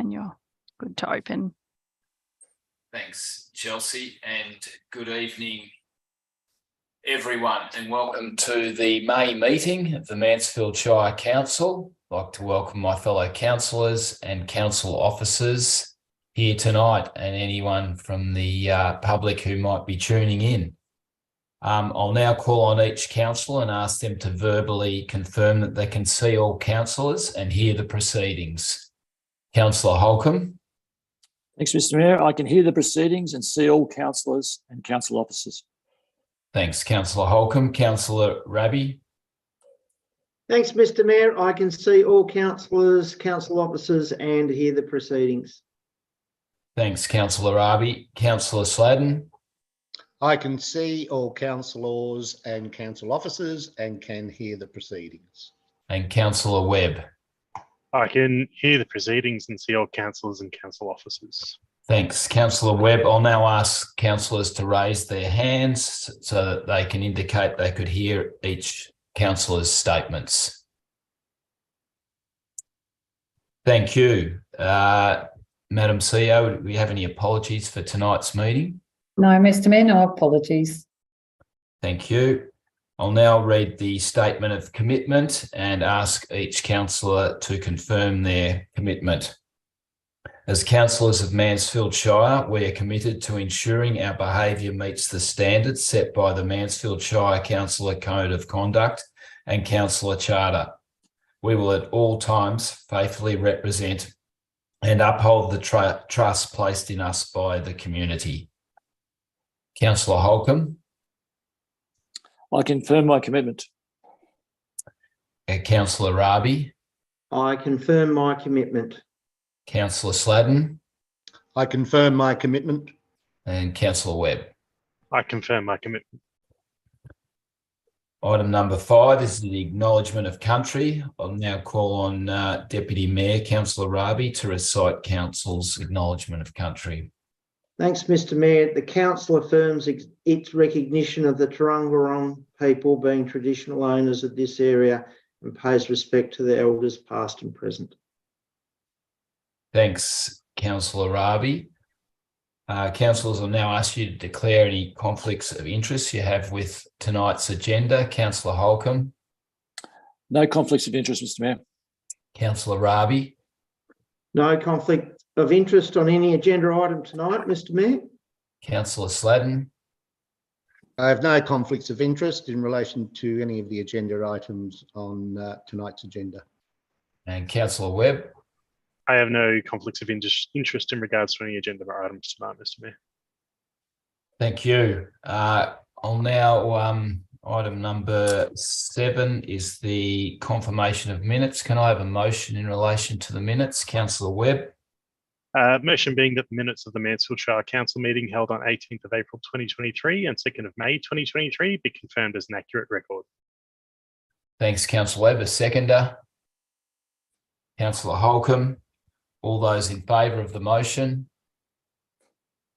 and you're good to open. Thanks, Chelsea, and good evening, everyone, and welcome to the May meeting of the Mansfield Shire Council. I'd like to welcome my fellow councillors and council officers here tonight and anyone from the public who might be tuning in. I'll now call on each councillor and ask them to verbally confirm that they can see all councillors and hear the proceedings. Councillor Holcomb. Thanks, Mr. Mayor. I can hear the proceedings and see all councillors and council officers. Thanks, Councillor Holcomb. Councillor Raby. Thanks, Mr. Mayor. I can see all councillors, council officers and hear the proceedings. Thanks, Councillor Raby. Councillor Sladden. I can see all councillors and council officers and can hear the proceedings. And Councillor Webb. I can hear the proceedings and see all councillors and council officers. Thanks, Councillor Webb. I'll now ask councillors to raise their hands so that they can indicate they could hear each councillor's statements. Thank you. Madam CEO, do we have any apologies for tonight's meeting? No, Mr. Mayor, no apologies. Thank you. I'll now read the statement of commitment and ask each councillor to confirm their commitment. As councillors of Mansfield Shire, we are committed to ensuring our behaviour meets the standards set by the Mansfield Shire Councillor Code of Conduct and Councillor Charter. We will at all times faithfully represent and uphold the trust placed in us by the community. Councillor Holcomb. I confirm my commitment. Councillor Raby. I confirm my commitment. Councillor Sladden. I confirm my commitment. And Councillor Webb. I confirm my commitment. Item number 5 is the acknowledgement of country. I'll now call on Deputy Mayor Councillor Raby to recite Council's acknowledgement of country. Thanks, Mr. Mayor. The council affirms its recognition of the Tarongaron people being traditional owners of this area and pays respect to the elders past and present. Thanks, Councillor Raby. Councillors, I'll now ask you to declare any conflicts of interest you have with tonight's agenda. Councillor Holcomb. No conflicts of interest, Mr. Mayor. Councillor Raby. No conflict of interest on any agenda item tonight, Mr. Mayor. Councillor Sladden. I have no conflicts of interest in relation to any of the agenda items on tonight's agenda. And Councillor Webb. I have no conflicts of interest in regards to any agenda items tonight, Mr. Mayor. Thank you. I'll now, item number 7 is the confirmation of minutes. Can I have a motion in relation to the minutes? Councillor Webb. Motion being that the minutes of the Mansfield Shire Council meeting held on 18th of April 2023 and 2nd of May 2023 be confirmed as an accurate record. Thanks, Councillor Webb. A seconder. Councillor Holcomb. All those in favour of the motion?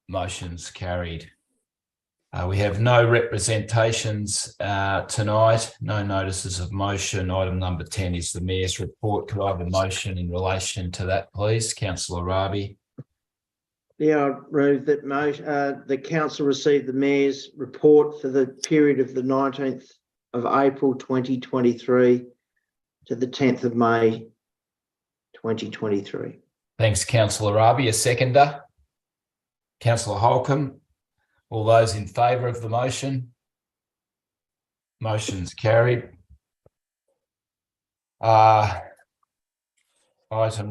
Motion's carried. We have no representations tonight, no notices of motion. Item number 10 is the Mayor's report. Could I have a motion in relation to that, please? Councillor Raby. Yeah, I move that the council received the Mayor's report for the period of the 19th of April 2023 to the 10th of May 2023. Thanks, Councillor Raby. A seconder. Councillor Holcomb. All those in favour of the motion? Motion's carried. Item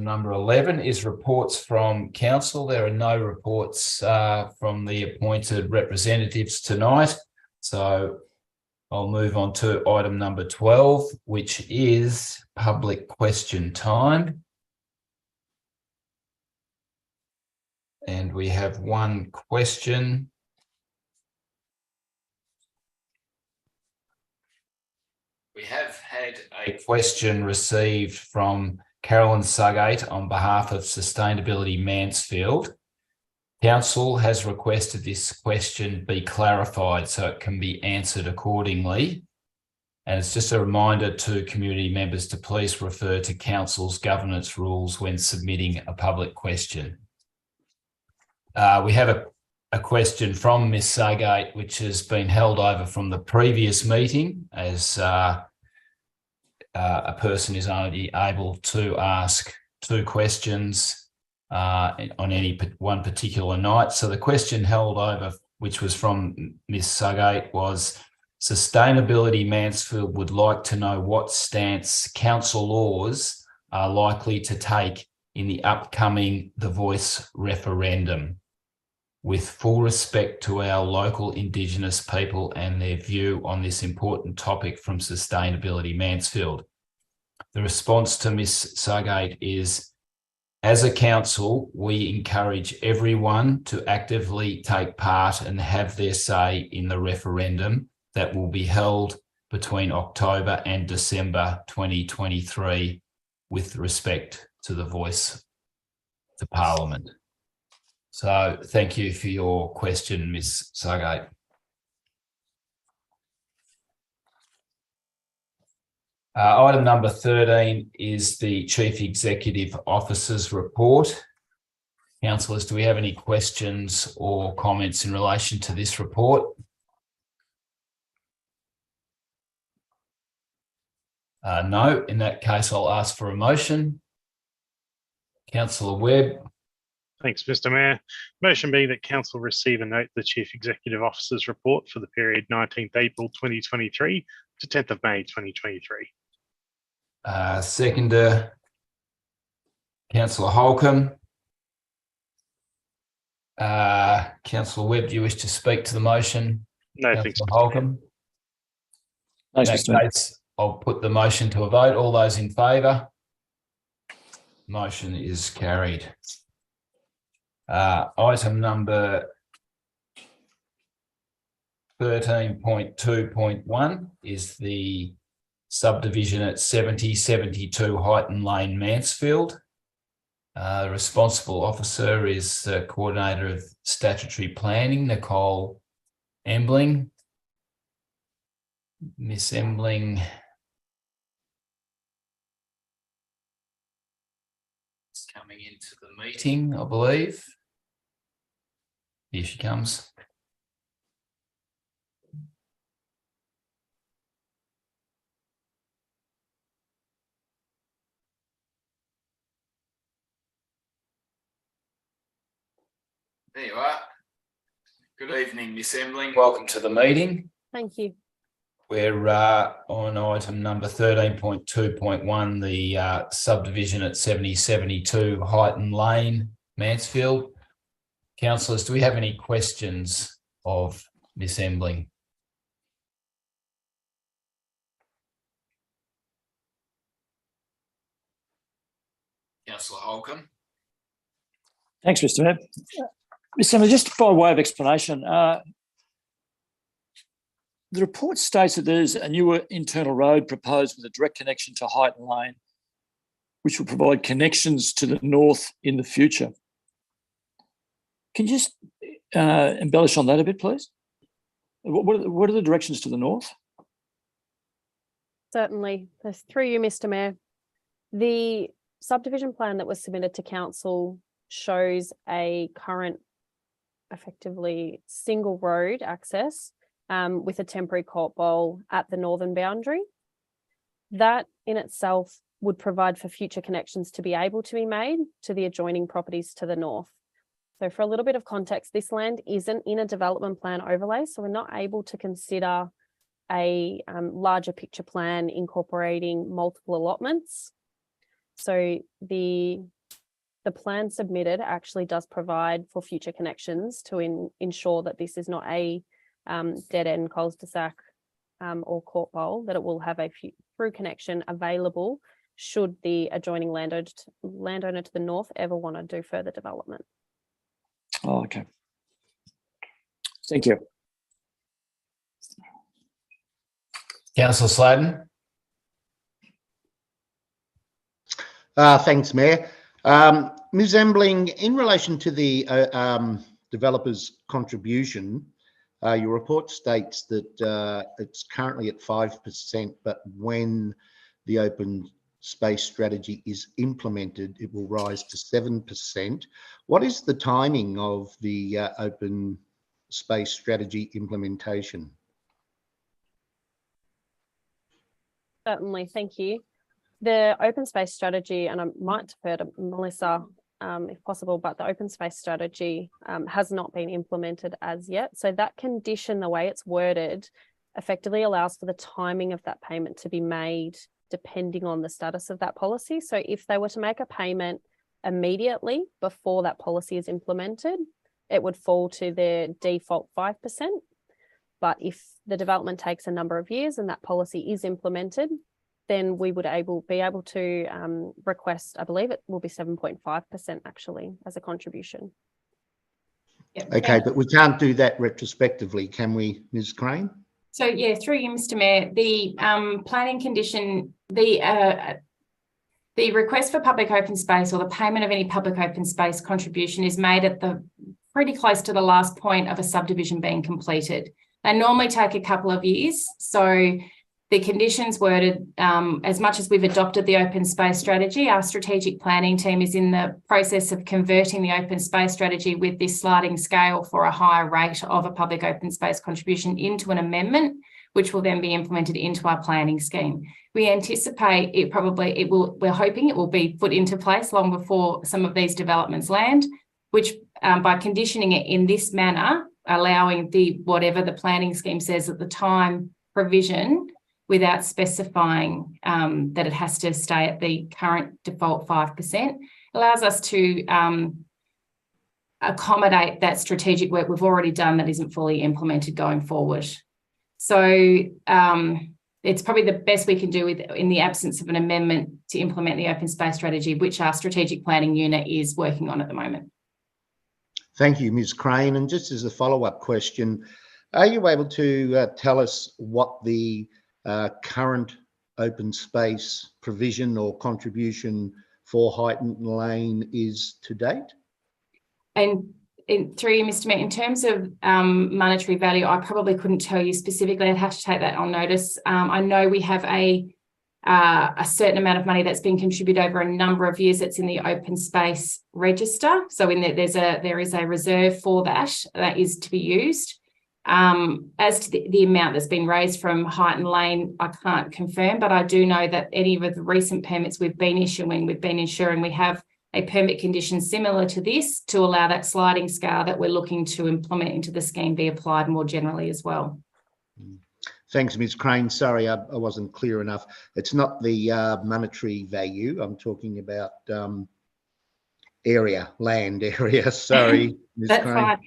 number 11 is reports from council. There are no reports from the appointed representatives tonight. So I'll move on to item number 12, which is public question time. And we have one question. We have had a question received from Carolyn Sugate on behalf of Sustainability Mansfield. Council has requested this question be clarified so it can be answered accordingly. And it's just a reminder to community members to please refer to council's governance rules when submitting a public question. We have a question from Ms Sugate, which has been held over from the previous meeting, as a person is only able to ask 2 questions on any one particular night. So the question held over, which was from Ms Sugate, was Sustainability Mansfield would like to know what stance council laws are likely to take in the upcoming The Voice referendum, with full respect to our local Indigenous people and their view on this important topic from Sustainability Mansfield. The response to Ms Sugate is, as a council, we encourage everyone to actively take part and have their say in the referendum that will be held between October and December 2023 with respect to the voice to Parliament. So thank you for your question, Ms Sugate. Item number 13 is the Chief Executive Officer's report. Councillors, do we have any questions or comments in relation to this report? No. In that case, I'll ask for a motion. Councillor Webb. Thanks, Mr. Mayor. Motion being that council receive and note the Chief Executive Officer's report for the period 19th April 2023 to 10th of May 2023. Seconder, Councillor Holcomb. Councillor Webb, do you wish to speak to the motion? No, thanks, Councillor Mr. Mayor. Holcomb. Thanks, In Mr. that Mayor. case, I'll put the motion to a vote. All those in favour? Motion is carried. Item number 13.2.1 is the subdivision at 7072 Highton Lane, Mansfield. The responsible officer is the Coordinator of Statutory Planning, Nicole Embling. Miss Embling is coming into the meeting, I believe. Here she comes. There you are. Good evening, Miss Embling. Welcome to the meeting. Thank you. We're on item number 13.2.1, the subdivision at 7072 Highton Lane, Mansfield. Councillors, do we have any questions of Miss Embling? Councillor Holcomb. Thanks, Mr. Mayor. Mr. Mayor, just by way of explanation, the report states that there's a newer internal road proposed with a direct connection to Highton Lane, which will provide connections to the north in the future. Can you just embellish on that a bit, please? What are the directions to the north? Certainly. Through you, Mr. Mayor. The subdivision plan that was submitted to council shows a current, effectively single road access with a temporary court bowl at the northern boundary. That in itself would provide for future connections to be able to be made to the adjoining properties to the north. So for a little bit of context, this land isn't in a development plan overlay, so we're not able to consider a larger picture plan incorporating multiple allotments. So the plan submitted actually does provide for future connections to ensure that this is not a dead-end cul-de-sac or court bowl, that it will have a through connection available should the adjoining landowner to the north ever want to do further development. Oh, okay. Thank you. Councillor Sladen. Thanks, Mayor. Ms. Embling, in relation to the developer's contribution, Your report states that it's currently at 5%, but when the open space strategy is implemented, it will rise to 7%. What is the timing of the open space strategy implementation? Certainly, thank you. The open space strategy, and I might defer to Melissa if possible, but the open space strategy has not been implemented as yet. So that condition, the way it's worded, effectively allows for the timing of that payment to be made depending on the status of that policy. So if they were to make a payment immediately before that policy is implemented, it would fall to their default 5%. But if the development takes a number of years and that policy is implemented, then we would be able to request, I believe it will be 7.5% actually as a contribution. Yep. Okay, but we can't do that retrospectively, can we, Ms. Crane? So yeah, through you, Mr. Mayor, the planning condition, the request for public open space or the payment of any public open space contribution is made at the pretty close to the last point of a subdivision being completed. They normally take a couple of years. So the conditions worded, as much as we've adopted the open space strategy, our strategic planning team is in the process of converting the open space strategy with this sliding scale for a higher rate of a public open space contribution into an amendment, which will then be implemented into our planning scheme. We anticipate we're hoping it will be put into place long before some of these developments land, which by conditioning it in this manner, allowing whatever the planning scheme says at the time provision, without specifying that it has to stay at the current default 5%, allows us to accommodate that strategic work we've already done that isn't fully implemented going forward. So it's probably the best we can do in the absence of an amendment to implement the open space strategy, which our strategic planning unit is working on at the moment. Thank you, Ms. Crane. And just as a follow-up question, are you able to tell us what the current open space provision or contribution for Highton Lane is to date? And through you, Mr. Mayor, in terms of monetary value, I probably couldn't tell you specifically. I'd have to take that on notice. I know we have a certain amount of money that's been contributed over a number of years. It's in the open space register. So there is a reserve for that is to be used. As to the amount that's been raised from Highton Lane, I can't confirm, but I do know that any of the recent permits we've been issuing, we've been ensuring we have a permit condition similar to this to allow that sliding scale that we're looking to implement into the scheme be applied more generally as well. Thanks, Ms. Crane. Sorry, I wasn't clear enough. It's not the monetary value. I'm talking about land area. Sorry, Ms. That's Crane. fine.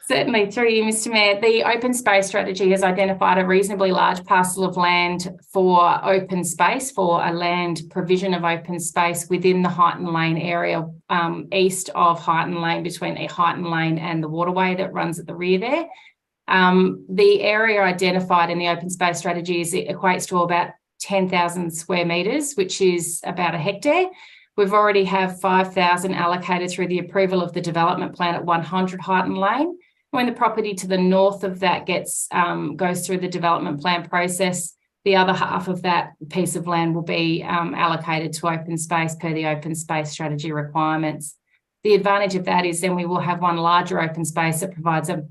Certainly, through you, Mr. Mayor, the open space strategy has identified a reasonably large parcel of land for open space, for a land provision of open space within the Highton Lane area, east of Highton Lane, between Highton Lane and the waterway that runs at the rear there. The area identified in the open space strategy equates to about 10,000 square metres, which is about a hectare. We've already have 5,000 allocated through the approval of the development plan at 100 Highton Lane. When the property to the north of that goes through the development plan process, the other half of that piece of land will be allocated to open space per the open space strategy requirements. The advantage of that is then we will have one larger open space that provides a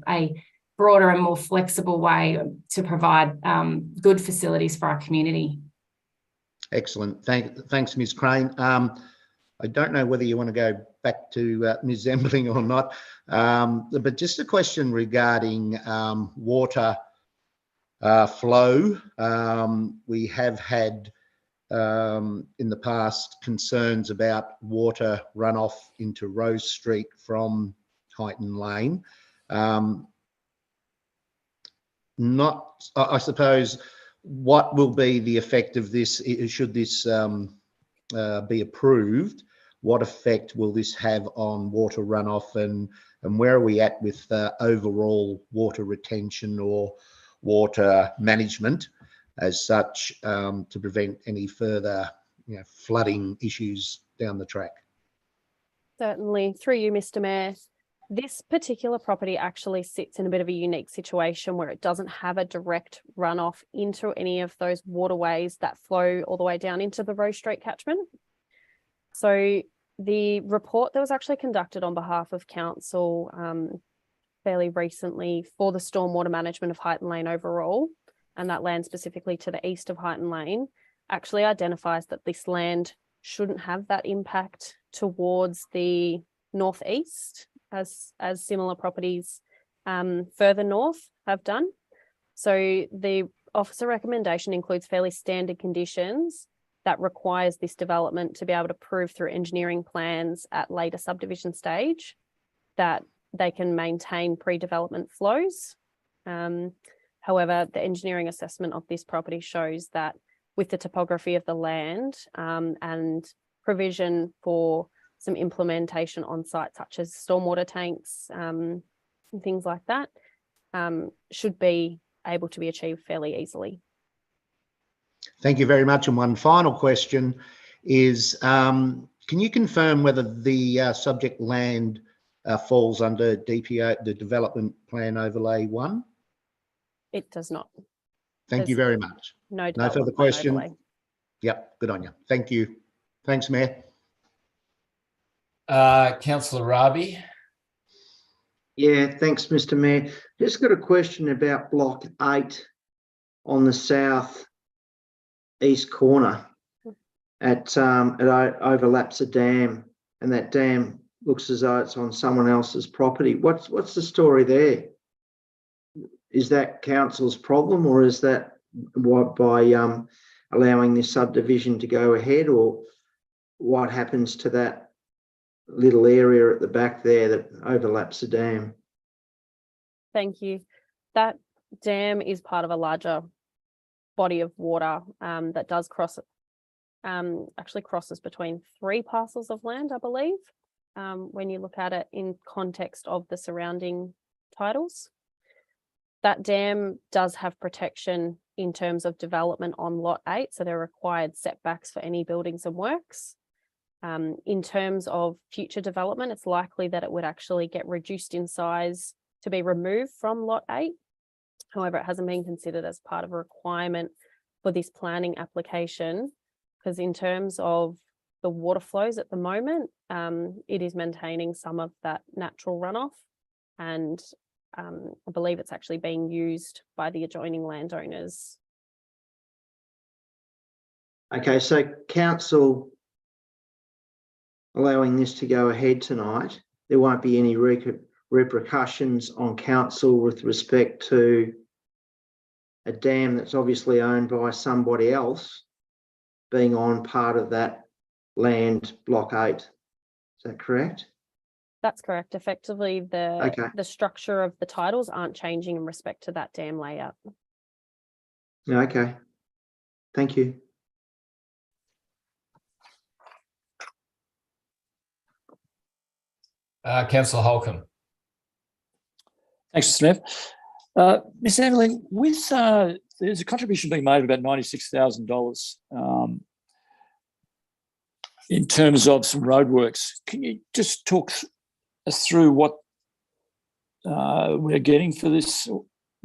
broader and more flexible way to provide good facilities for our community. Excellent. Thanks, Ms. Crane. I don't know whether you want to go back to Ms. Zembling or not, but just a question regarding water flow. We have had in the past concerns about water runoff into Rose Street from Highton Lane. I suppose, what will be the effect of this should this be approved? What effect will this have on water runoff, and where are we at with overall water retention or water management as such to prevent any further flooding issues down the track? Certainly, through you, Mr. Mayor. This particular property actually sits in a bit of a unique situation where it doesn't have a direct runoff into any of those waterways that flow all the way down into the Rose Street catchment. So the report that was actually conducted on behalf of council fairly recently for the stormwater management of Highton Lane overall, and that land specifically to the east of Highton Lane, actually identifies that this land shouldn't have that impact towards the northeast as similar properties further north have done. So the officer recommendation includes fairly standard conditions that requires this development to be able to prove through engineering plans at later subdivision stage that they can maintain pre-development flows. However, the engineering assessment of this property shows that with the topography of the land and provision for some implementation on site, such as stormwater tanks and things like that, should be able to be achieved fairly easily. Thank you very much. And one final question is, can you confirm whether the subject land falls under DPO, the Development Plan Overlay 1? It does not. Thank you very much. No further questions. Yep, good on you. Thank you. Thanks, Mayor. Councillor Rabi. Yeah, thanks, Mr. Mayor. Just got a question about Block 8 on the south east corner. It overlaps a dam, and that dam looks as though it's on someone else's property. What's the story there? Is that council's problem, or is that by allowing this subdivision to go ahead, or what happens to that little area at the back there that overlaps the dam? Thank you. That dam is part of a larger body of water that does cross, actually crosses between 3 parcels of land, I believe, when you look at it in context of the surrounding titles. That dam does have protection in terms of development on Lot 8, so there are required setbacks for any buildings and works. In terms of future development, it's likely that it would actually get reduced in size to be removed from Lot 8. However, it hasn't been considered as part of a requirement for this planning application, because in terms of the water flows at the moment, it is maintaining some of that natural runoff, and I believe it's actually being used by the adjoining landowners. Okay, so council allowing this to go ahead tonight, there won't be any repercussions on council with respect to a dam that's obviously owned by somebody else being on part of that land, Block 8. Is that correct? That's correct. Effectively, the structure of the titles aren't changing in respect to that dam layout. Okay. Thank you. Councillor Holcomb. Thanks, Mr. Mayor. Ms. Evelyn, with there's a contribution being made of about $96,000 in terms of some roadworks. Can you just talk us through what we're getting for this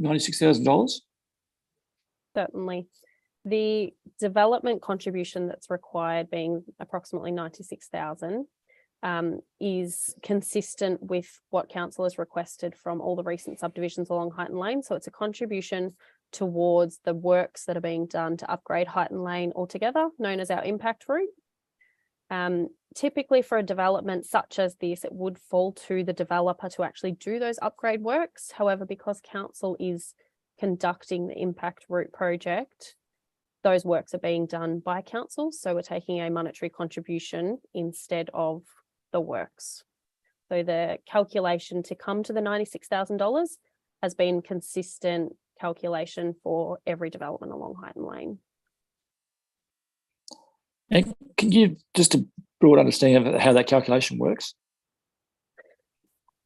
$96,000? Certainly. The development contribution that's required, being approximately $96,000, is consistent with what council has requested from all the recent subdivisions along Highton Lane. So it's a contribution towards the works that are being done to upgrade Highton Lane altogether, known as our impact route. Typically for a development such as this, it would fall to the developer to actually do those upgrade works. However, because council is conducting the impact route project, those works are being done by council. So we're taking a monetary contribution instead of the works. So the calculation to come to the $96,000 has been consistent calculation for every development along Highton Lane. And can you just a broad understanding of how that calculation works?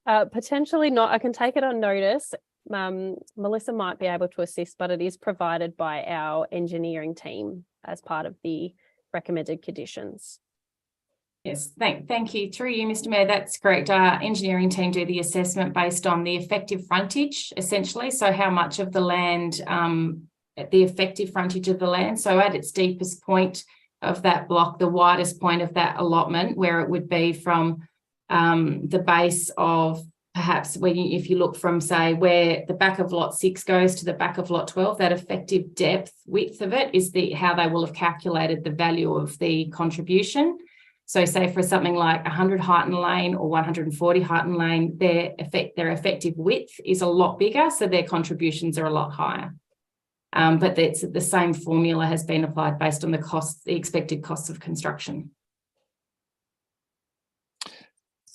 Potentially not. I can take it on notice. Melissa might be able to assist, but it is provided by our engineering team as part of the recommended conditions. Yes, thank you. Through you, Mr. Mayor, that's correct. Our engineering team do the assessment based on the effective frontage, essentially. So how much of the land, the effective frontage of the land. So at its deepest point of that block, the widest point of that allotment, where it would be from the base of perhaps if you look from, say, where the back of lot 6 goes to the back of lot 12, that effective width of it is how they will have calculated the value of the contribution. So say for something like 100 Highton Lane or 140 Highton Lane, their effective width is a lot bigger, so their contributions are a lot higher. But the same formula has been applied based on the expected costs of construction.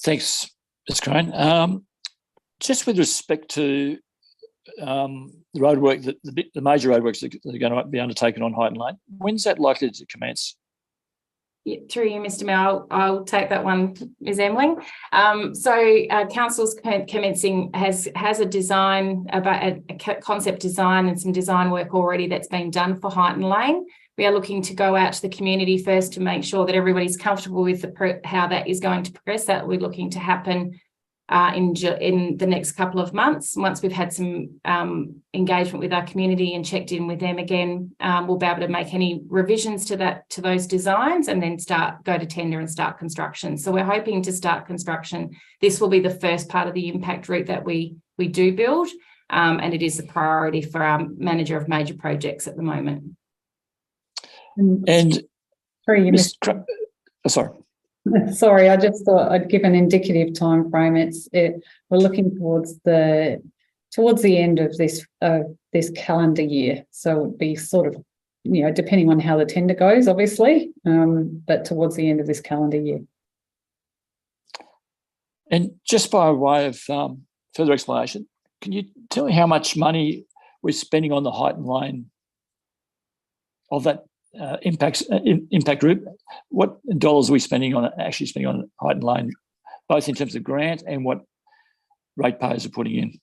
Thanks, Ms. Crane. Just with respect to the roadwork, the major roadworks that are going to be undertaken on Highton Lane, when's that likely to commence? Yeah, through you, Mr. Mayor, I'll take that one, Ms. Emling. Council's commencing has a design, about a concept design and some design work already that's been done for Highton Lane. We are looking to go out to the community first to make sure that everybody's comfortable with how that is going to progress. That we're looking to happen in the next couple of months. Once we've had some engagement with our community and checked in with them again, we'll be able to make any revisions to those designs and then go to tender and start construction. So we're hoping to start construction. This will be the first part of the impact route that we do build, and it is a priority for our manager of major projects at the moment. And Sorry, Sorry, I just thought I'd give an indicative time frame. We're looking towards the end of this calendar year, so it would be sort of, depending on how the tender goes, obviously, but towards the end of this calendar year. And just by way of further explanation, can you tell me how much money we're spending on the Highton Lane of that impact group? What dollars are we spending on Highton Lane, both in terms of grant and what ratepayers are putting in?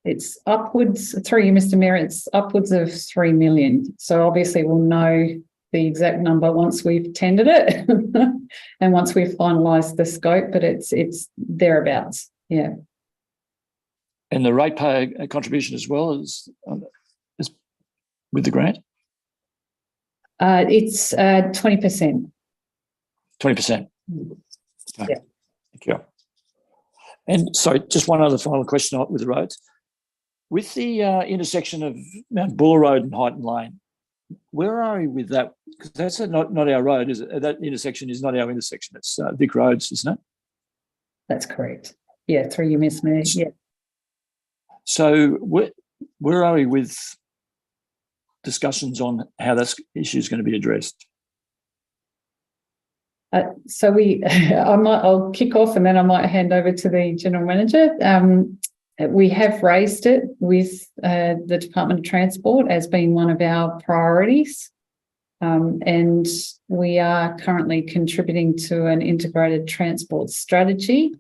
It's upwards, through you, Mr. Mayor, it's upwards of 3 million. So obviously we'll know the exact number once we've tendered it and once we've finalised the scope, but it's thereabouts, yeah. And the ratepayer contribution as well is with the grant? It's 20%. 20%. Okay. Yeah. Thank you. And sorry, just one other final question with the roads. With the intersection of Mount Buller Road and Highton Lane, where are we with that? Because that's not our road, is it? That intersection is not our intersection. It's Vic Roads, isn't it? That's correct. Yeah, through you, Ms. Mayor. Yeah. So where are we with discussions on how that issue is going to be addressed? So I'll kick off and then I might hand over to the General Manager. We have raised it with the Department of Transport as being one of our priorities, and we are currently contributing to an integrated transport strategy.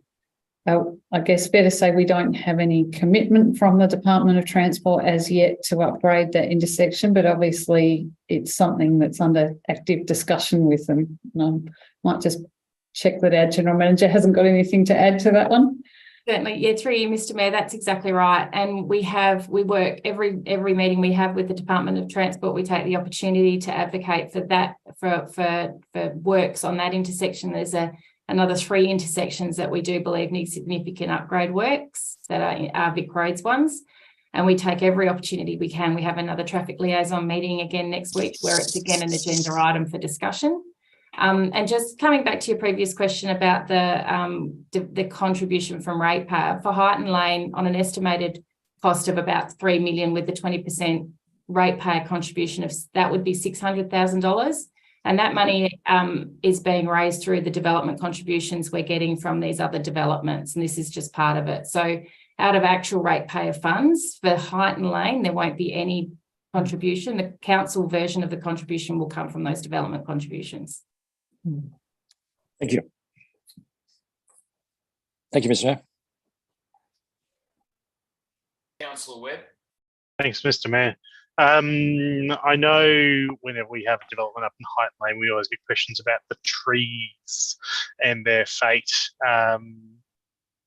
I guess fair to say we don't have any commitment from the Department of Transport as yet to upgrade that intersection, but obviously it's something that's under active discussion with them. Might just check that our General Manager hasn't got anything to add to that one. Certainly, yeah, through you, Mr. Mayor, that's exactly right. And we work every meeting we have with the Department of Transport, we take the opportunity to advocate for that, for works on that intersection. There's another 3 intersections that we do believe need significant upgrade works that are Vic Roads ones. And we take every opportunity we can. We have another traffic liaison meeting again next week where it's again an agenda item for discussion. And just coming back to your previous question about the contribution from ratepayer for Highton Lane on an estimated cost of about 3 million with the 20% ratepayer contribution that would be $600,000. And that money is being raised through the development contributions we're getting from these other developments. And this is just part of it. So out of actual ratepayer funds for Highton Lane, there won't be any contribution. The council version of the contribution will come from those development contributions. Thank you. Thank you, Mr. Mayor. Councillor Webb. Thanks, Mr. Mayor. I know whenever we have development up in Height Lane, we always get questions about the trees and their fate.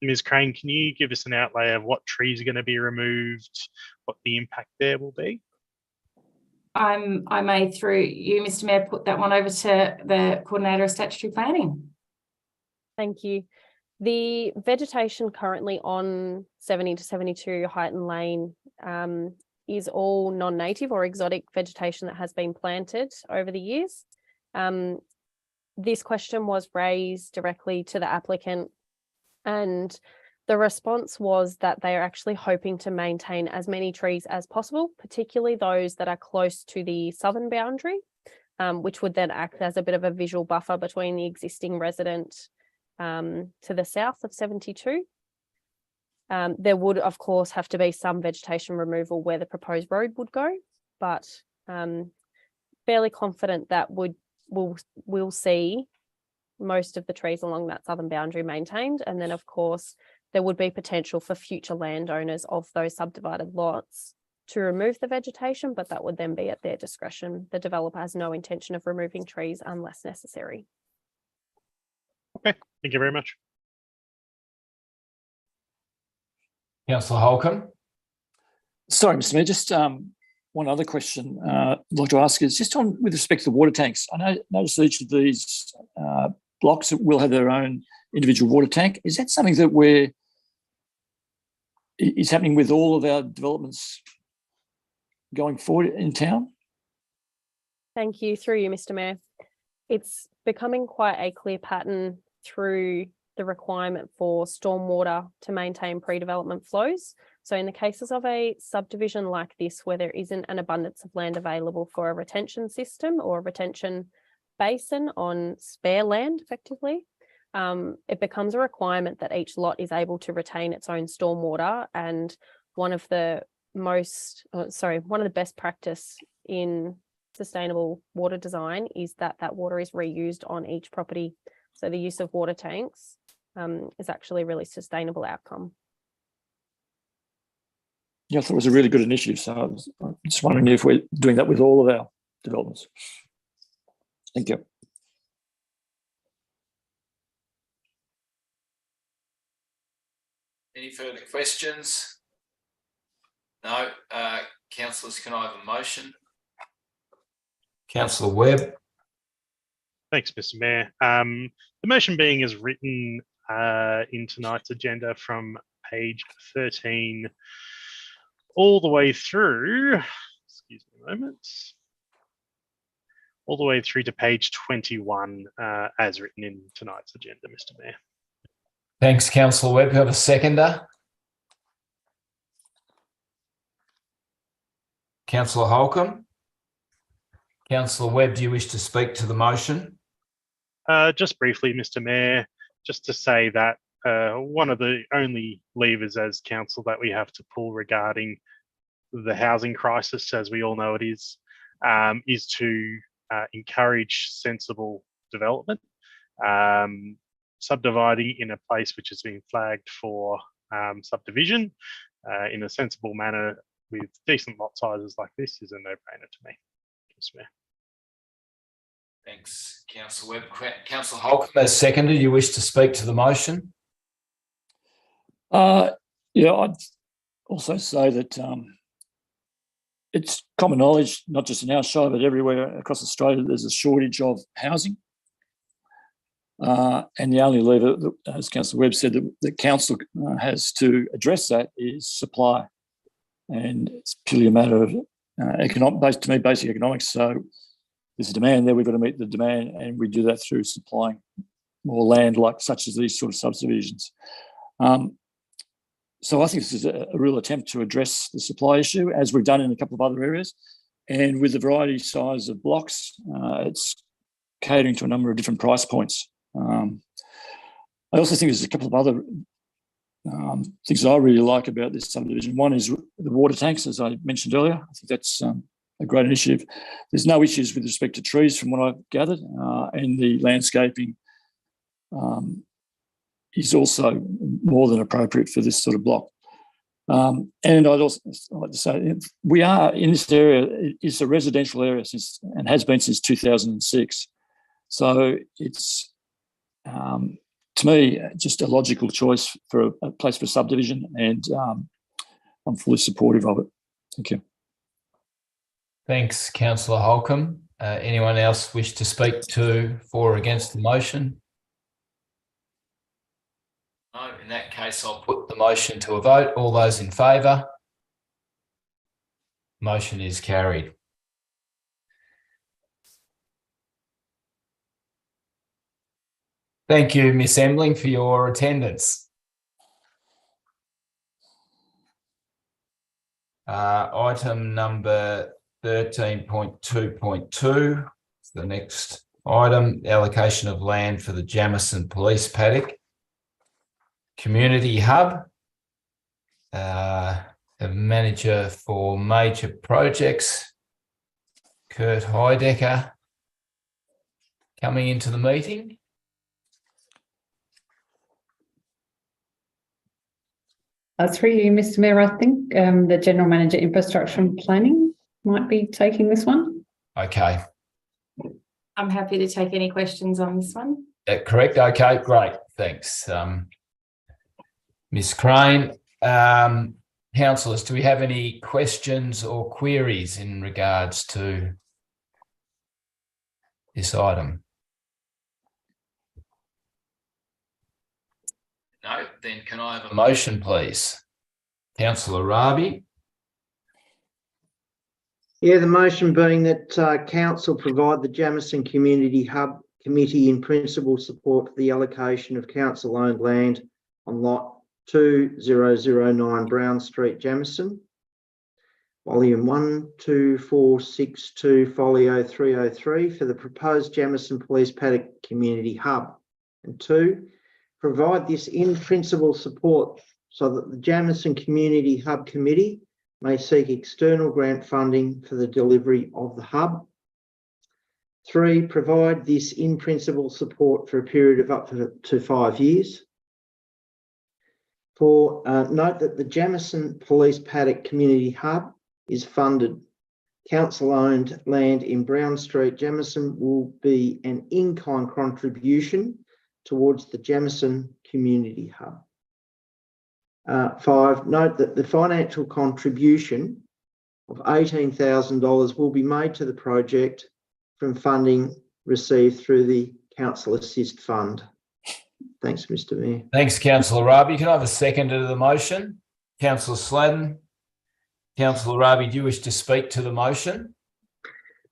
Ms. Crane, can you give us an outlay of what trees are going to be removed, what the impact there will be? I may, through you, Mr. Mayor, put that one over to the Coordinator of Statutory Planning. Thank you. The vegetation currently on 70 to 72 Heighton Lane is all non-native or exotic vegetation that has been planted over the years. This question was raised directly to the applicant, and the response was that they are actually hoping to maintain as many trees as possible, particularly those that are close to the southern boundary, which would then act as a bit of a visual buffer between the existing resident to the south of 72. There would, of course, have to be some vegetation removal where the proposed road would go, but fairly confident that we'll see most of the trees along that southern boundary maintained. And then, of course, there would be potential for future landowners of those subdivided lots to remove the vegetation, but that would then be at their discretion. The developer has no intention of removing trees unless necessary. Okay, thank you very much. Councillor Holcomb. Sorry, Mr. Mayor, just one other question I'd like to ask is just on with respect to the water tanks. I notice each of these blocks will have their own individual water tank. Is that something that is happening with all of our developments going forward in town? Thank you. Through you, Mr. Mayor. It's becoming quite a clear pattern through the requirement for stormwater to maintain pre-development flows. So in the cases of a subdivision like this, where there isn't an abundance of land available for a retention system or a retention basin on spare land, effectively, it becomes a requirement that each lot is able to retain its own stormwater. And one of the best practice in sustainable water design is that water is reused on each property. So the use of water tanks is actually a really sustainable outcome. Yeah, I thought it was a really good initiative. So I'm just wondering if we're doing that with all of our developments. Thank you. Any further questions? No. Councillors, can I have a motion? Councillor Webb. Thanks, Mr. Mayor. The motion being as written in tonight's agenda from page 13 all the way through, excuse me a moment, all the way through to page 21 as written in tonight's agenda, Mr. Mayor. Thanks, Councillor Webb. Have a seconder? Councillor Holcomb. Councillor Webb, do you wish to speak to the motion? Just briefly, Mr. Mayor, just to say that one of the only levers as council that we have to pull regarding the housing crisis, as we all know it is to encourage sensible development. Subdividing in a place which has been flagged for subdivision in a sensible manner with decent lot sizes like this is a no-brainer to me. Yes, Mayor. Thanks, Councillor Webb. Councillor Holcomb, as seconder, you wish to speak to the motion? Yeah, I'd also say that it's common knowledge, not just in our shire, but everywhere across Australia, there's a shortage of housing. And the only lever, as Councillor Webb said, that the council has to address that is supply. And it's purely a matter of basic economics. So there's a demand there, we've got to meet the demand, and we do that through supplying more land such as these sort of subdivisions. So I think this is a real attempt to address the supply issue, as we've done in a couple of other areas. And with the variety size of blocks, it's catering to a number of different price points. I also think there's a couple of other things that I really like about this subdivision. One is the water tanks, as I mentioned earlier. I think that's a great initiative. There's no issues with respect to trees from what I've gathered, and the landscaping is also more than appropriate for this sort of block. And I'd also like to say we are in this area. It's a residential area and has been since 2006. So it's to me just a logical choice for a place for subdivision, and I'm fully supportive of it. Thank you. Thanks, Councillor Holcomb. Anyone else wish to speak to for or against the motion? No, in that case, I'll put the motion to a vote. All those in favour? Motion is carried. Thank you, Miss Embling, for your attendance. Item number 13.2.2 is the next item, allocation of land for the Jamison Police Paddock Community Hub. A manager for major projects, Kurt Heidecker, coming into the meeting. Through you, Mr. Mayor, I think the General Manager Infrastructure and Planning might be taking this one. Okay. I'm happy to take any questions on this one. Correct. Okay, great. Thanks. Ms. Crane. Councillors, do we have any questions or queries in regards to this item? No, then can I have a motion, please? Councillor Rabi. Yeah, the motion being that council provide the Jamison Community Hub Committee in principle support for the allocation of council-owned land on lot 2009 Brown Street, Jamison, volume 12462, folio 303 for the proposed Jamison Police Paddock Community Hub. And 2, provide this in principle support so that the Jamison Community Hub Committee may seek external grant funding for the delivery of the hub. 3, provide this in principle support for a period of up to 5 years. 4, note that the Jamison Police Paddock Community Hub is funded. Council-owned land in Brown Street, Jamison will be an in-kind contribution towards the Jamison Community Hub. 5, note that the financial contribution of $18,000 will be made to the project from funding received through the Council Assist Fund. Thanks, Mr. Mayor. Thanks, Councillor Rabi. Can I have a seconder to the motion? Councillor Sladden. Councillor Rabi, do you wish to speak to the motion?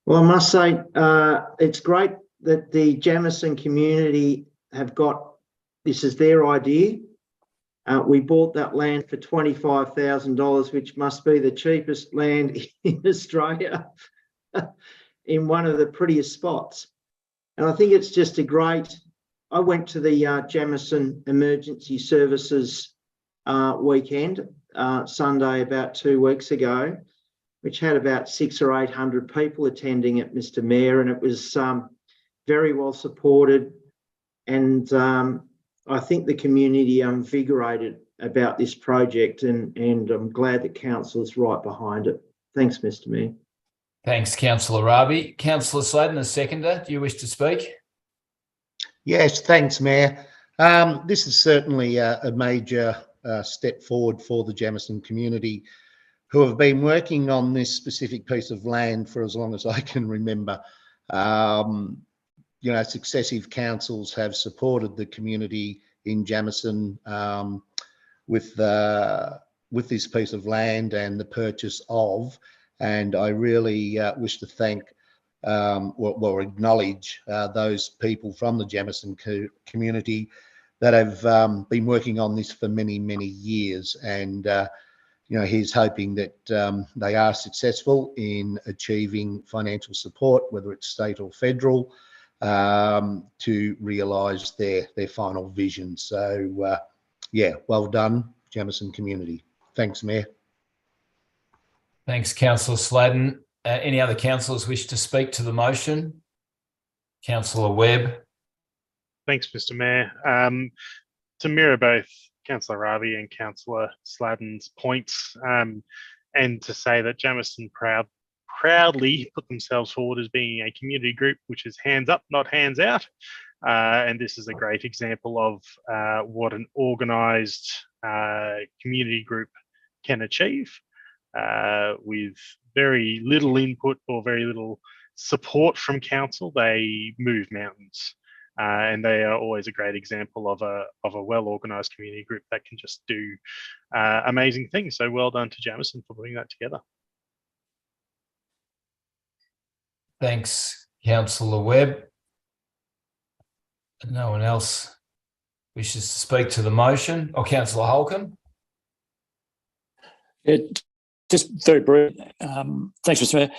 Well, I must say it's great that the Jamison community have got, this is their idea. We bought that land for $25,000, which must be the cheapest land in Australia in one of the prettiest spots. And I think it's just a great, I went to the Jamison Emergency Services weekend, Sunday about 2 weeks ago, which had about 600 or 800 people attending it, Mr. Mayor, and it was very well supported. And I think the community are invigorated about this project, and I'm glad that council is right behind it. Thanks, Mr. Mayor. Thanks, Councillor Rabi. Councillor Sladden, a seconder. Do you wish to speak? Yes, thanks, Mayor. This is certainly a major step forward for the Jamison community, who have been working on this specific piece of land for as long as I can remember. You know, successive councils have supported the community in Jamison with this piece of land and the purchase of, and I really wish to thank or acknowledge those people from the Jamison community that have been working on this for many, many years. And, you know, he's hoping that they are successful in achieving financial support, whether it's state or federal, to realise their final vision. So, yeah, well done, Jamison community. Thanks, Mayor. Thanks, Councillor Sladden. Any other councillors wish to speak to the motion? Councillor Webb. Thanks, Mr. Mayor. To mirror both Councillor Ravi and Councillor Sladden's points, and to say that Jamison proudly put themselves forward as being a community group which is hands up, not hands out. And this is a great example of what an organised community group can achieve with very little input or very little support from council. They move mountains. And they are always a great example of a well-organised community group that can just do amazing things. So well done to Jamison for putting that together. Thanks, Councillor Webb. No one else wishes to speak to the motion. Or Councillor Holcomb? Just very brief. Thanks, Mr. Mayor.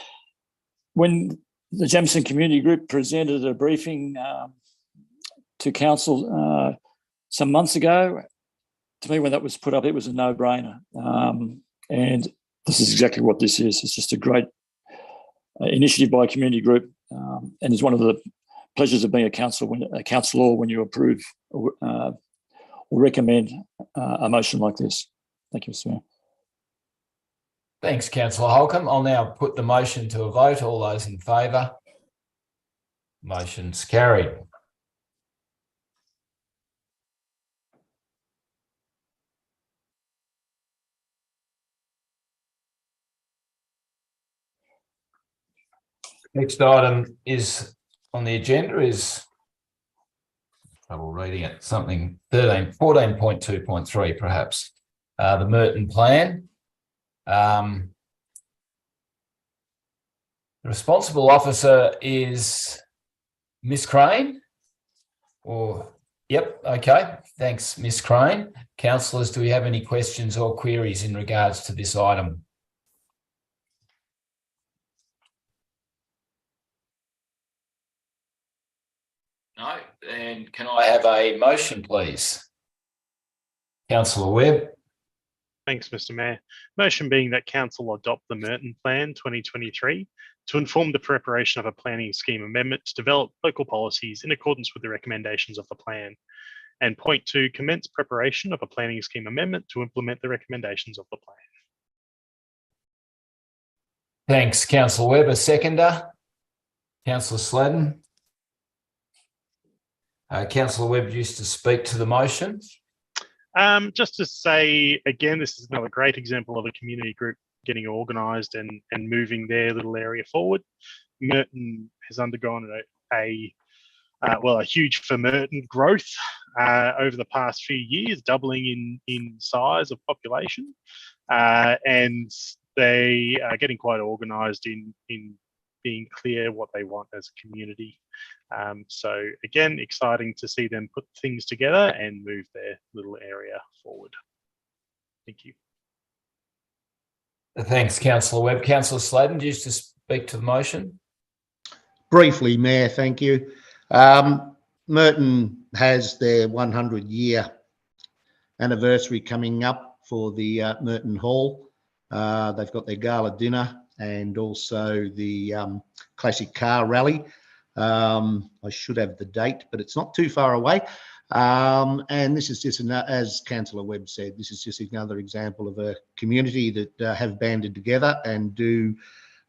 When the Jamison Community Group presented a briefing to council some months ago, to me, when that was put up, it was a no-brainer. And this is exactly what this is. It's just a great initiative by a community group, and it's one of the pleasures of being a councillor when you approve or recommend a motion like this. Thank you, Mr. Mayor. Thanks, Councillor Holcomb. I'll now put the motion to a vote. All those in favour? Motion's carried. Next item is on the agenda is trouble reading it, something 14.2.3 perhaps. The Merton plan. The responsible officer is Miss Crane. Or yep, okay. Thanks, Miss Crane. Councillors, do we have any questions or queries in regards to this item? No, and can I have a motion, please? Councillor Webb. Thanks, Mr. Mayor. Motion being that Council adopt the Merton Plan 2023 to inform the preparation of a planning scheme amendment to develop local policies in accordance with the recommendations of the plan. And point 2, commence preparation of a planning scheme amendment to implement the recommendations of the plan. Thanks, Councillor Webb. A seconder? Councillor Sladden. Councillor Webb used to speak to the motion. Just to say, again, this is another great example of a community group getting organised and moving their little area forward. Merton has undergone a huge for Merton growth over the past few years, doubling in size of population, and they are getting quite organised in being clear what they want as a community. So again, exciting to see them put things together and move their little area forward. Thank you. Thanks, Councillor Webb. Councillor Sladden, do you used to speak to the motion? Briefly, Mayor, thank you. Merton has their 100-year anniversary coming up for the Merton Hall. They've got their gala dinner and also the classic car rally. I should have the date, but it's not too far away. And this is just, as Councillor Webb said, this is just another example of a community that have banded together and do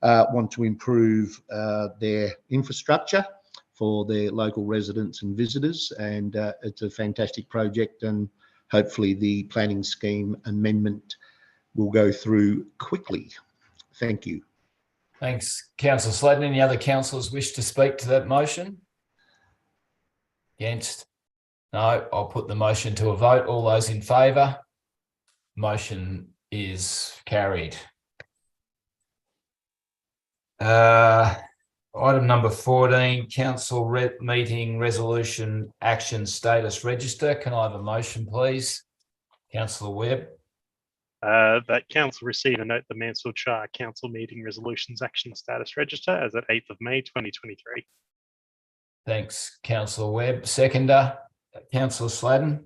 want to improve their infrastructure for their local residents and visitors. And it's a fantastic project, and hopefully the planning scheme amendment will go through quickly. Thank you. Thanks, Councillor Sladden. Any other councillors wish to speak to that motion? Against? No, I'll put the motion to a vote. All those in favour? Motion is carried. Item number 14, council meeting resolution action status register. Can I have a motion, please? Councillor Webb. That council receive and note the Mansfield Shire Council meeting resolutions action status register as at 8th of May 2023. Thanks, Councillor Webb. Seconder, Councillor Sladden.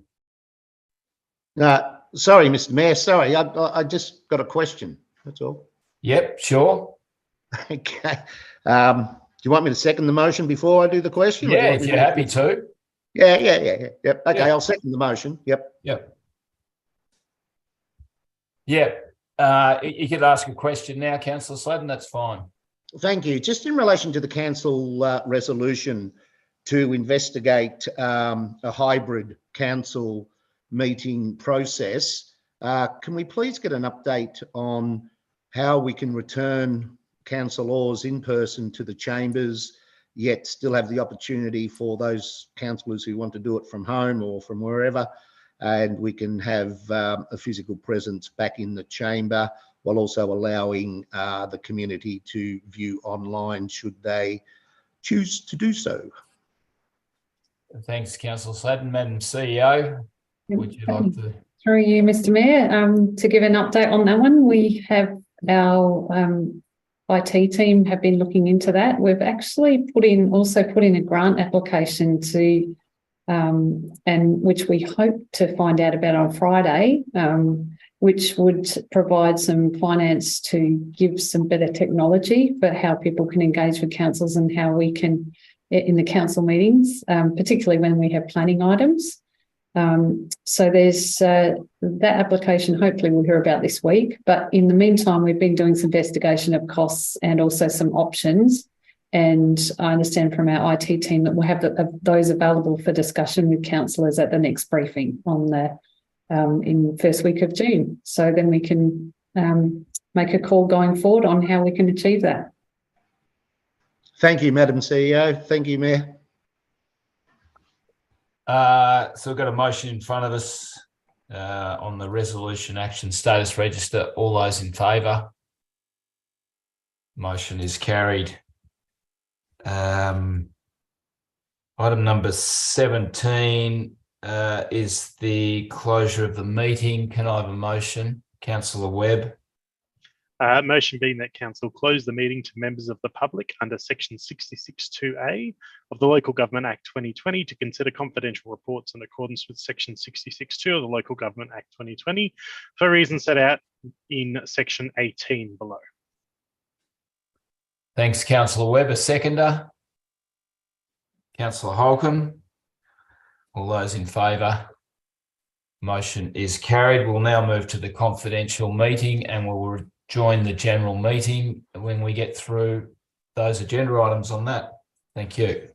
Sorry, Mr. Mayor. Sorry, I just got a question. That's all. Yep, sure. Okay. Do you want me to second the motion before I do the question? Yeah, if you're happy to. Yeah. Yep. Okay, Yeah. I'll second the motion. Yep. Yeah, you could ask a question now, Councillor Sladden, that's fine. Thank you. Just in relation to the council resolution to investigate a hybrid council meeting process, can we please get an update on how we can return councillors in person to the chambers, yet still have the opportunity for those councillors who want to do it from home or from wherever, and we can have a physical presence back in the chamber, while also allowing the community to view online should they choose to do so. Thanks, Councillor Sladden. Madam CEO, would you like to? Through you, Mr. Mayor, to give an update on that one, we have our IT team have been looking into that. We've actually also put in a grant application to, and which we hope to find out about on Friday, which would provide some finance to give some better technology for how people can engage with councils and how we can, in the council meetings, particularly when we have planning items. So there's that application, hopefully we'll hear about this week. But in the meantime, we've been doing some investigation of costs and also some options. And I understand from our IT team that we'll have those available for discussion with councillors at the next briefing on the in the first week of June. So then we can make a call going forward on how we can achieve that. Thank you, Madam CEO. Thank you, Mayor. So we've got a motion in front of us on the resolution action status register. All those in favour? Motion is carried. Item number 17 is the closure of the meeting. Can I have a motion? Councillor Webb. Motion being that council close the meeting to members of the public under section 66(2)(a) of the Local Government Act 2020 to consider confidential reports in accordance with section 66(2) of the Local Government Act 2020 for reasons set out in section 18 below. Thanks, Councillor Webb. A seconder? Councillor Holcomb. All those in favour? Motion is carried. We'll now move to the confidential meeting and we'll join the general meeting when we get through those agenda items on that. Thank you.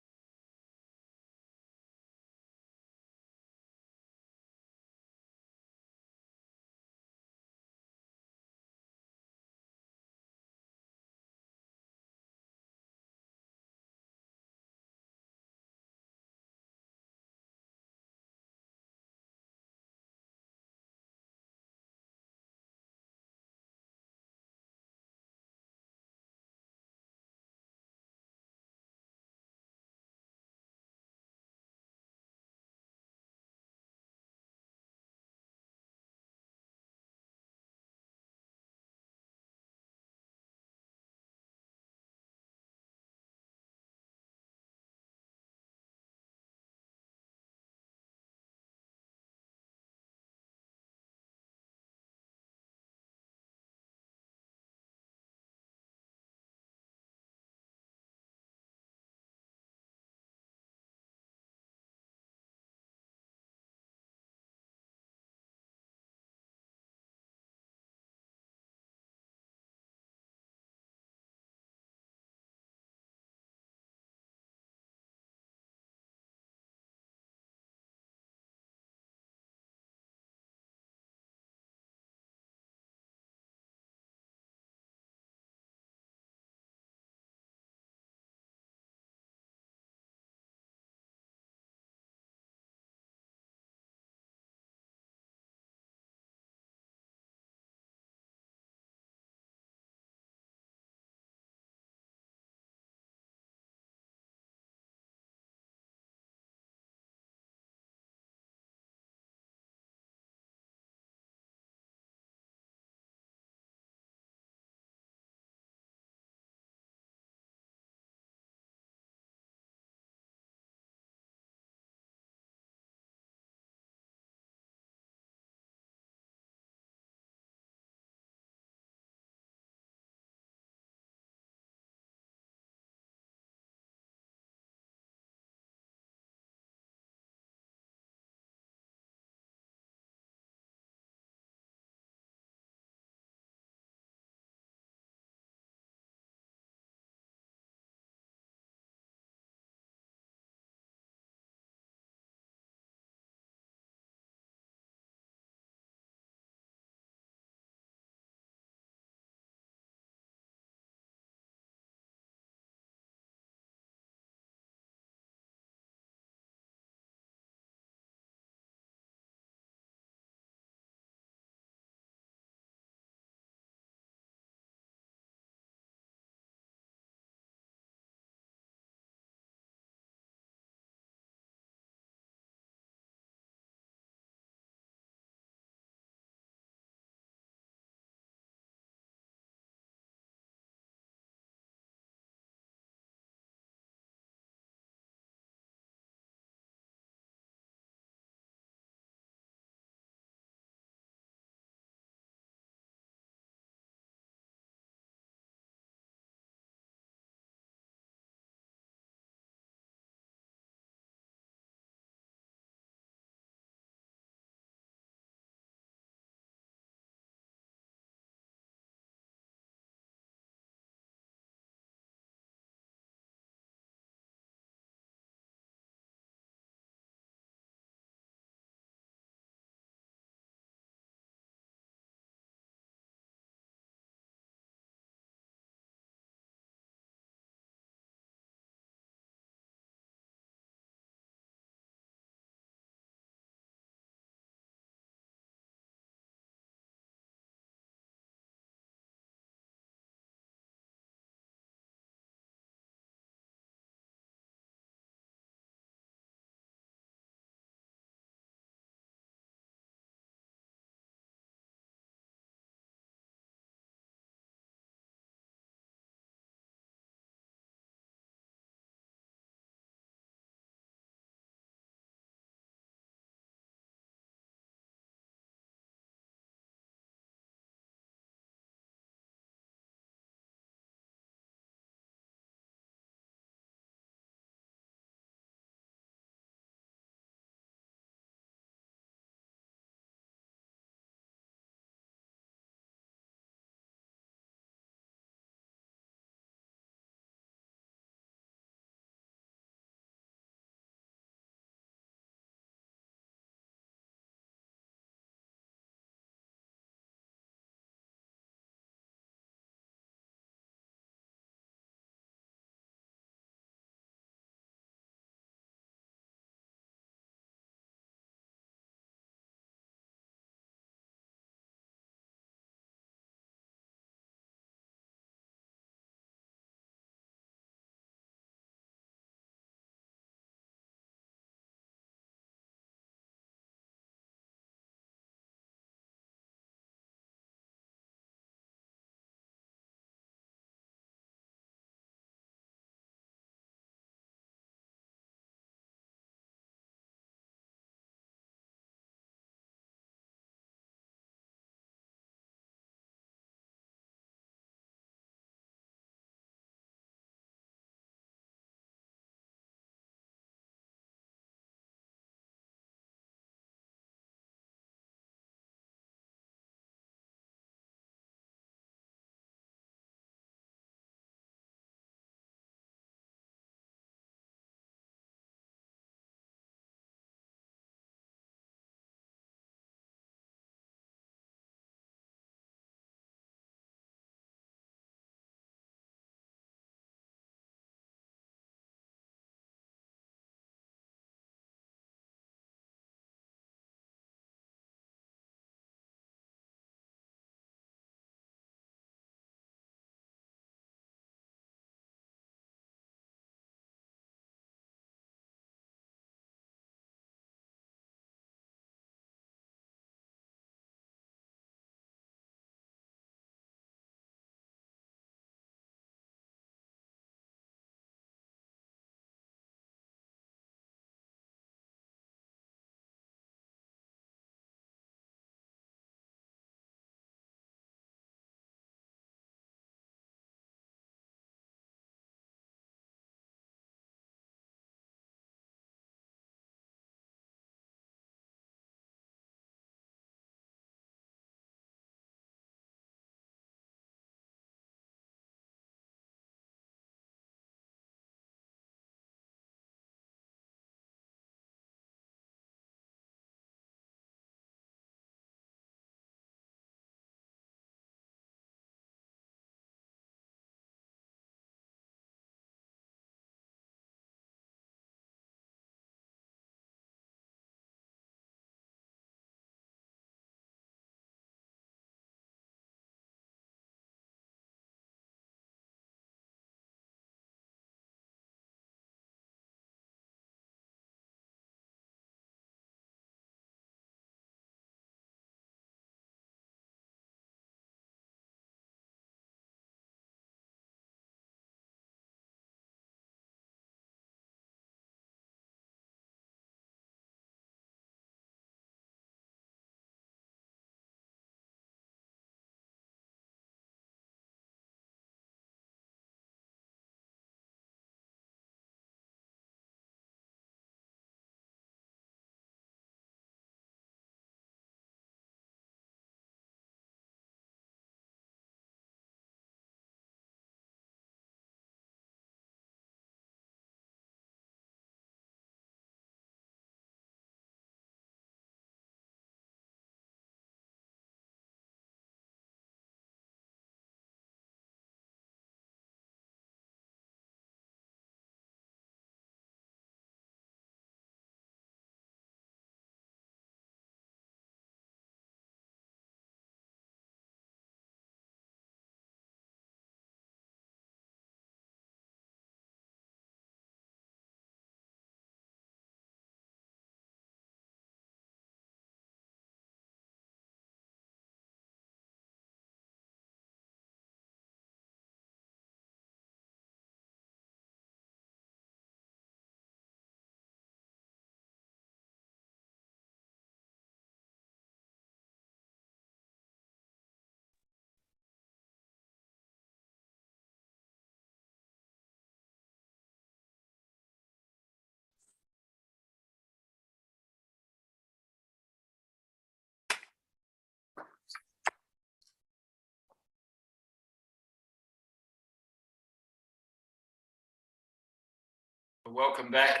Welcome back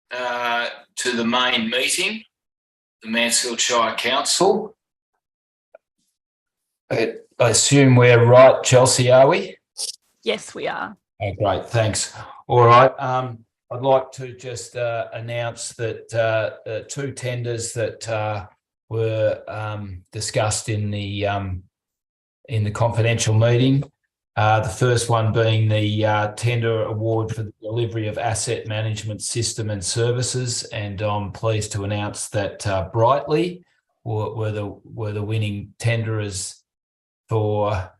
to the main meeting, the Mansfield Shire Council. I assume we're right, Chelsea, are we? Yes, we are. Oh, great, thanks. All right, I'd like to just announce that two tenders that were discussed in the confidential meeting. The first one being the tender award for the delivery of asset management system and services, and I'm pleased to announce that Brightly were the winning tenderers for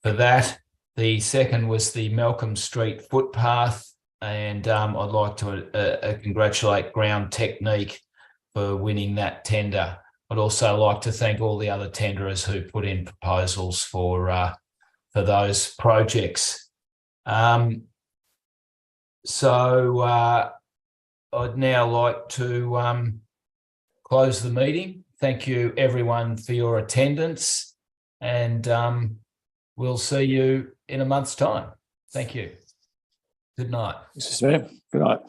that. The second was the Malcolm Street footpath, and I'd like to congratulate Ground Technique for winning that tender. I'd also like to thank all the other tenderers who put in proposals for those projects. So I'd now like to close the meeting. Thank you everyone for your attendance, and we'll see you in a month's time. Thank you. Good night. Mr. Mayor, good night.